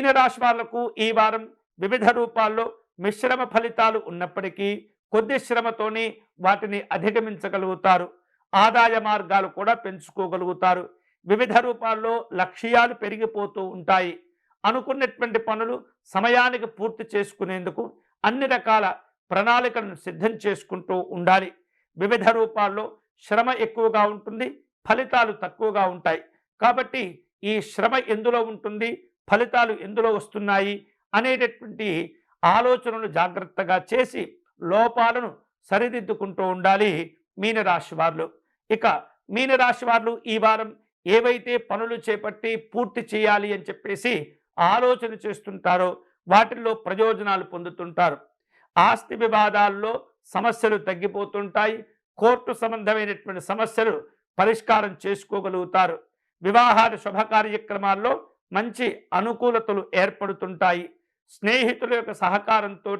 మీనరాశి వాళ్లకు ఈ వారం వివిధ రూపాల్లో మిశ్రమ ఫలితాలు ఉన్నప్పటికీ కొద్ది శ్రమతోనే వాటిని అధిగమించగలుగుతారు. ఆదాయ మార్గాలు కూడా పెంచుకోగలుగుతారు. వివిధ రూపాల్లో లక్ష్యాలు పెరిగిపోతూ ఉంటాయి. అనుకున్నటువంటి పనులు సమయానికి పూర్తి చేసుకునేందుకు అన్ని రకాల ప్రణాళికలను సిద్ధం చేసుకుంటూ ఉండాలి. వివిధ రూపాల్లో శ్రమ ఎక్కువగా ఉంటుంది, ఫలితాలు తక్కువగా ఉంటాయి. కాబట్టి ఈ శ్రమ ఎందులో ఉంటుంది, ఫలితాలు ఎందులో వస్తున్నాయి అనేటటువంటి ఆలోచనలు జాగ్రత్తగా చేసి లోపాలను సరిదిద్దుకుంటూ ఉండాలి మీనరాశి వారు. ఇక మీనరాశి వారు ఈ వారం ఏవైతే పనులు చేపట్టి పూర్తి చేయాలి అని చెప్పేసి ఆలోచన చేస్తుంటారో వాటిల్లో ప్రయోజనాలు పొందుతుంటారు. ఆస్తి వివాదాల్లో సమస్యలు తగ్గిపోతుంటాయి. కోర్టు సంబంధమైనటువంటి సమస్యలు పరిష్కారం చేసుకోగలుగుతారు. వివాహాది శుభ కార్యక్రమాల్లో మంచి అనుకూలతలు ఏర్పడుతుంటాయి. స్నేహితుల యొక్క సహకారంతో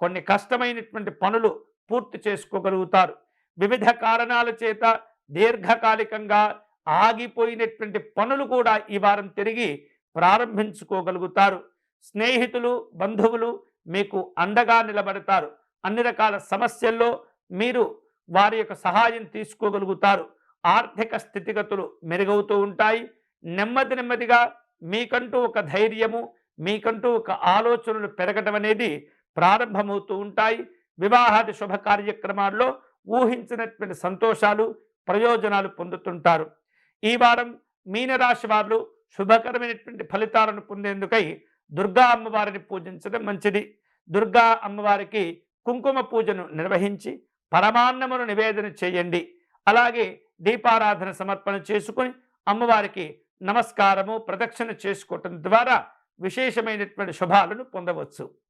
కొన్ని కష్టమైనటువంటి పనులు పూర్తి చేసుకోగలుగుతారు. వివిధ కారణాల చేత దీర్ఘకాలికంగా ఆగిపోయినటువంటి పనులు కూడా ఈ వారం తిరిగి ప్రారంభించుకోగలుగుతారు. స్నేహితులు, బంధువులు మీకు అండగా నిలబడతారు. అన్ని రకాల సమస్యల్లో మీరు వారి యొక్క సహాయం తీసుకోగలుగుతారు. ఆర్థిక స్థితిగతులు మెరుగవుతూ ఉంటాయి. నెమ్మదిగా మీకంటూ ఒక ధైర్యము, మీకంటూ ఒక ఆలోచనలు పెరగడం అనేది ప్రారంభమవుతూ ఉంటాయి. వివాహాది శుభ కార్యక్రమాల్లో ఊహించినటువంటి సంతోషాలు, ప్రయోజనాలు పొందుతుంటారు. ఈ వారం మీనరాశి వారు శుభకరమైనటువంటి ఫలితాలను పొందేందుకై దుర్గా అమ్మవారిని పూజించడం మంచిది. దుర్గా అమ్మవారికి కుంకుమ పూజను నిర్వహించి పరమాన్నమును నివేదన చేయండి. అలాగే దీపారాధన సమర్పణ చేసుకుని అమ్మవారికి నమస్కారము, ప్రదక్షిణ చేసుకోవటం ద్వారా విశేషమైనటువంటి శుభాలను పొందవచ్చు.